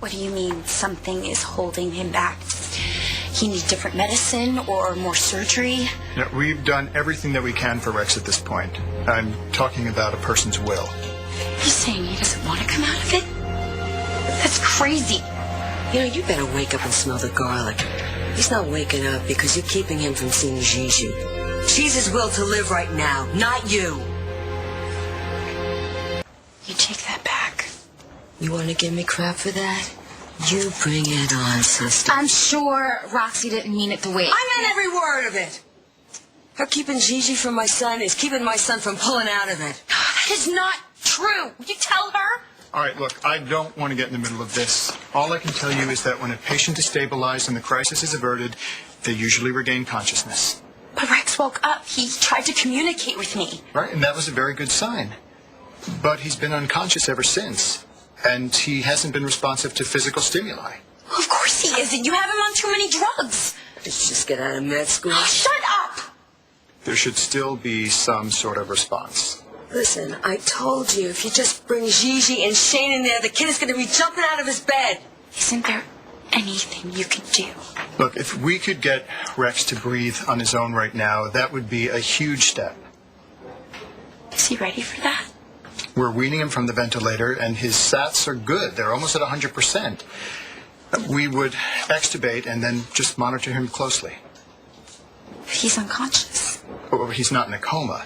What do you mean something is holding him back? He needs different medicine or more surgery? Yeah, we've done everything that we can for Rex at this point. I'm talking about a person's will. You're saying he doesn't want to come out of it? That's crazy. You know, you better wake up and smell the garlic. He's not waking up because you're keeping him from seeing Gigi. She's his will to live right now, not you. You take that back. You want to give me crap for that? You bring it on, sister. I'm sure Roxy didn't mean it the way... I meant every word of it. Her keeping Gigi from my son is keeping my son from pulling out of it. That is not true. Would you tell her? All right, look, I don't want to get in the middle of this. All I can tell you is that when a patient is stabilized and the crisis is averted, they usually regain consciousness. But Rex woke up. He tried to communicate with me. Right, and that was a very good sign. But he's been unconscious ever since. And he hasn't been responsive to physical stimuli. Of course he isn't. You have him on too many drugs. Did you just get out of med school? Oh, shut up! There should still be some sort of response. Listen, I told you, if you just bring Gigi and Shane in there, the kid is going to be jumping out of his bed. Isn't there anything you can do? Look, if we could get Rex to breathe on his own right now, that would be a huge step. Is he ready for that? We're weaning him from the ventilator, and his SATs are good. They're almost at 100%. We would extubate and then just monitor him closely. He's unconscious. Well, he's not in a coma.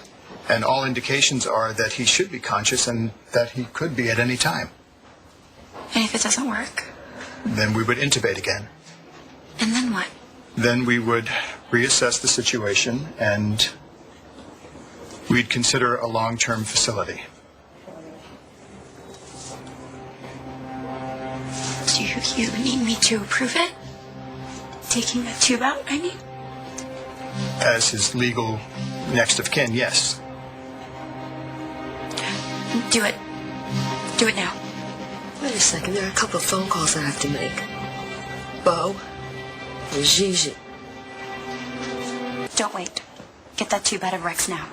And all indications are that he should be conscious and that he could be at any time. And if it doesn't work? Then we would intubate again. And then what? Then we would reassess the situation and we'd consider a long-term facility. Do you need me to approve it? Taking that tube out, I mean? As his legal next of kin, yes. Do it. Do it now. Wait a second, there are a couple of phone calls I have to make. Bo and Gigi. Don't wait. Get that tube out of Rex now.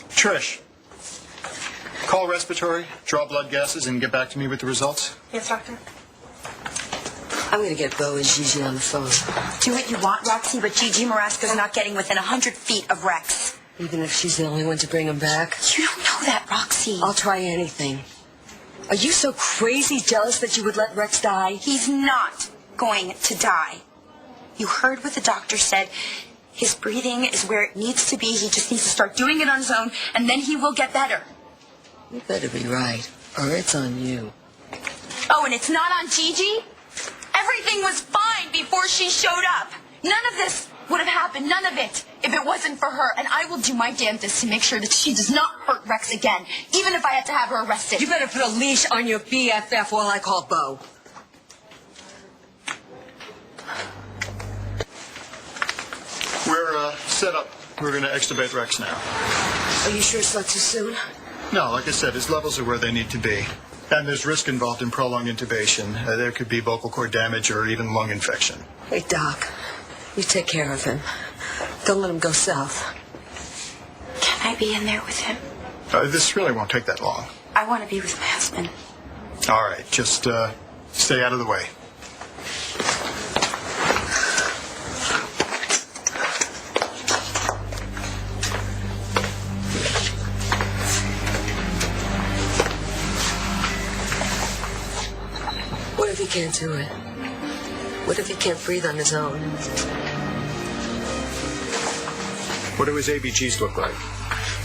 Trish, call respiratory, draw blood gases, and get back to me with the results. Yes, doctor. I'm going to get Bo and Gigi on the phone. Do what you want, Roxy, but Gigi Marasco's not getting within 100 feet of Rex. Even if she's the only one to bring him back? You don't know that, Roxy. I'll try anything. Are you so crazy jealous that you would let Rex die? He's not going to die. You heard what the doctor said. His breathing is where it needs to be. He just needs to start doing it on his own, and then he will get better. You better be right, or it's on you. Oh, and it's not on Gigi? Everything was fine before she showed up. None of this would have happened, none of it, if it wasn't for her. And I will do my damnedest to make sure that she does not hurt Rex again, even if I have to have her arrested. You better put a leash on your BFF while I call Bo. We're set up. We're going to extubate Rex now. Are you sure it's not too soon? No, like I said, his levels are where they need to be. And there's risk involved in prolonged intubation. There could be vocal cord damage or even lung infection. Hey, Doc, you take care of him. Don't let him go south. Can I be in there with him? This really won't take that long. I want to be with my husband. All right, just stay out of the way. What if he can't do it? What if he can't breathe on his own? What do his ABGs look like?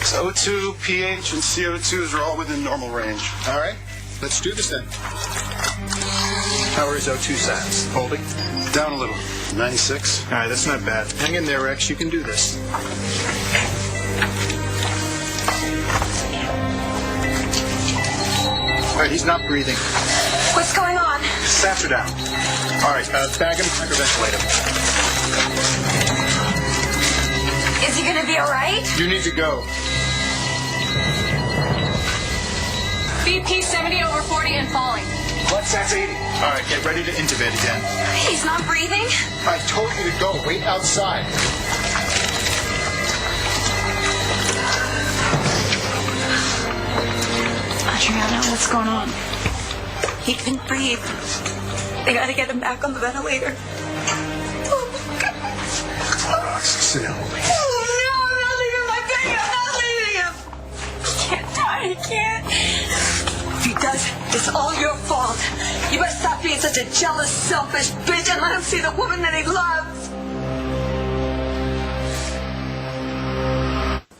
So O2, pH, and CO2s are all within normal range. All right, let's do this then. How are his O2 sats? Holding? Down a little. 96. All right, that's not bad. Hang in there, Rex. You can do this. All right, he's not breathing. What's going on? Sats are down. All right, bag him, hyperventilate him. Is he going to be all right? You need to go. BP 70/40 and falling. Blood sats 80. All right, get ready to intubate again. He's not breathing? I told you to go. Wait outside. Adriana, what's going on? He can breathe. They gotta get him back on the ventilator. Oh, my God. Sit down, please. Oh, no, I'm not leaving my baby. I'm not leaving him. He can't die. He can't. If he does, it's all your fault. You better stop being such a jealous, selfish bitch and let him see the woman that he loves.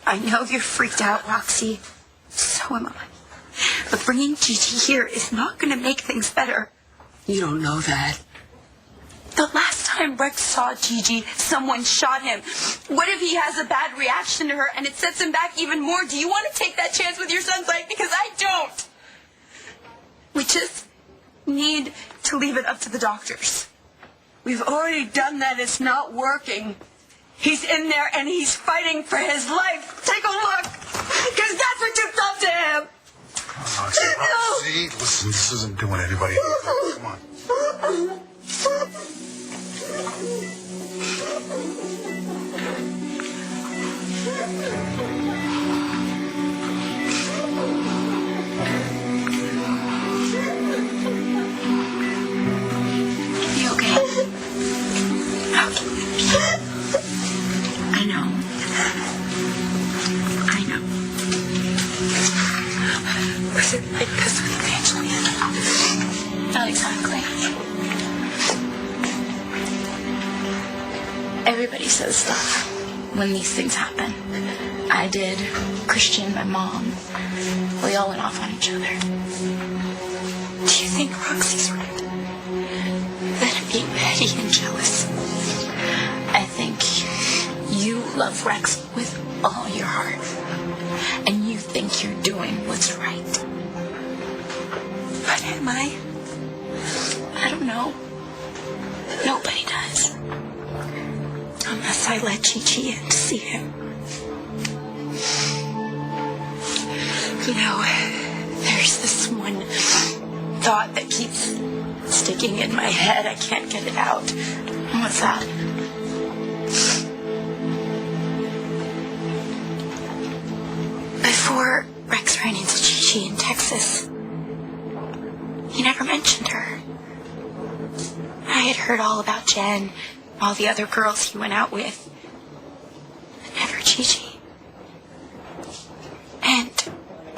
I know you're freaked out, Roxy. So am I. But bringing Gigi here is not going to make things better. You don't know that. The last time Rex saw Gigi, someone shot him. What if he has a bad reaction to her and it sets him back even more? Do you want to take that chance with your son's life? Because I don't. We just need to leave it up to the doctors. We've already done that. It's not working. He's in there and he's fighting for his life. Take a look. Because that's what you've done to him. See, listen, this isn't doing anybody any good. Come on. You okay? I know. Was it like this with Angelina? Not exactly. Everybody says stuff when these things happen. I did. Christian, my mom. We all went off on each other. Do you think Roxy's right? That I'm being petty and jealous? I think you love Rex with all your heart. And you think you're doing what's right. But am I? I don't know. Nobody does. Unless I let Gigi in to see him. You know, there's this one thought that keeps sticking in my head. I can't get it out. What's that? Before Rex ran into Gigi in Texas, he never mentioned her. I had heard all about Jen, all the other girls he went out with, but never Gigi. And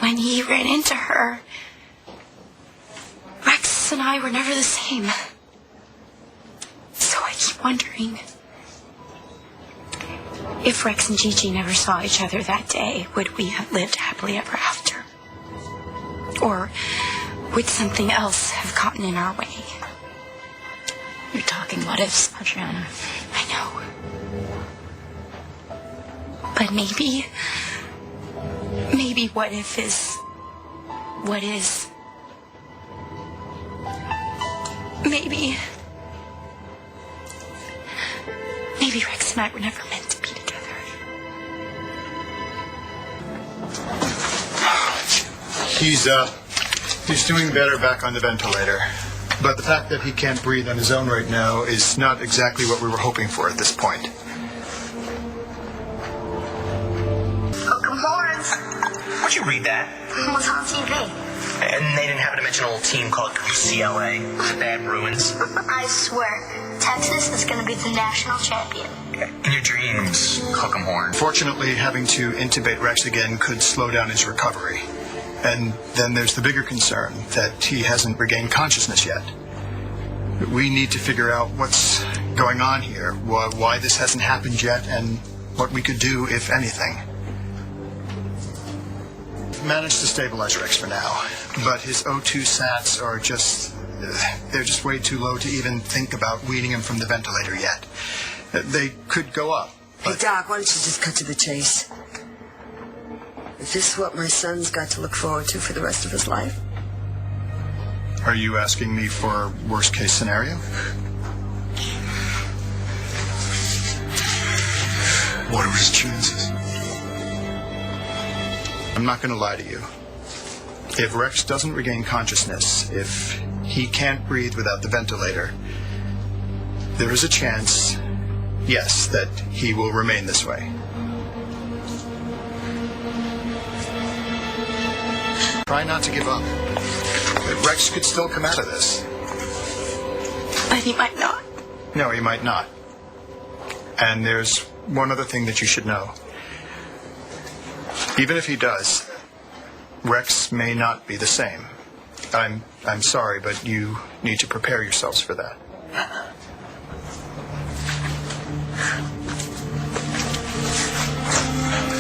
when he ran into her, Rex and I were never the same. So I keep wondering, if Rex and Gigi never saw each other that day, would we have lived happily ever after? Or would something else have gotten in our way? You're talking what ifs, Adriana. I know. But maybe what if is what is. Maybe Rex and I were never meant to be together. He's doing better back on the ventilator. But the fact that he can't breathe on his own right now is not exactly what we were hoping for at this point. Welcome, Lawrence. Where'd you read that? What's on TV? And they didn't happen to mention a little team called UCLA, the Bad Bruins. I swear, Texas is going to be the national champion. In your dreams, hook 'em horn. Fortunately, having to intubate Rex again could slow down his recovery. And then there's the bigger concern that he hasn't regained consciousness yet. We need to figure out what's going on here, why this hasn't happened yet, and what we could do, if anything. We've managed to stabilize Rex for now, but his O2 sats are they're just way too low to even think about weaning him from the ventilator yet. They could go up. Hey, Doc, why don't you just cut to the chase? Is this what my son's got to look forward to for the rest of his life? Are you asking me for worst case scenario? What are his chances? I'm not going to lie to you. If Rex doesn't regain consciousness, if he can't breathe without the ventilator, there is a chance, yes, that he will remain this way. Try not to give up. Rex could still come out of this. But he might not. No, he might not. And there's one other thing that you should know. Even if he does, Rex may not be the same. I'm sorry, but you need to prepare yourselves for that.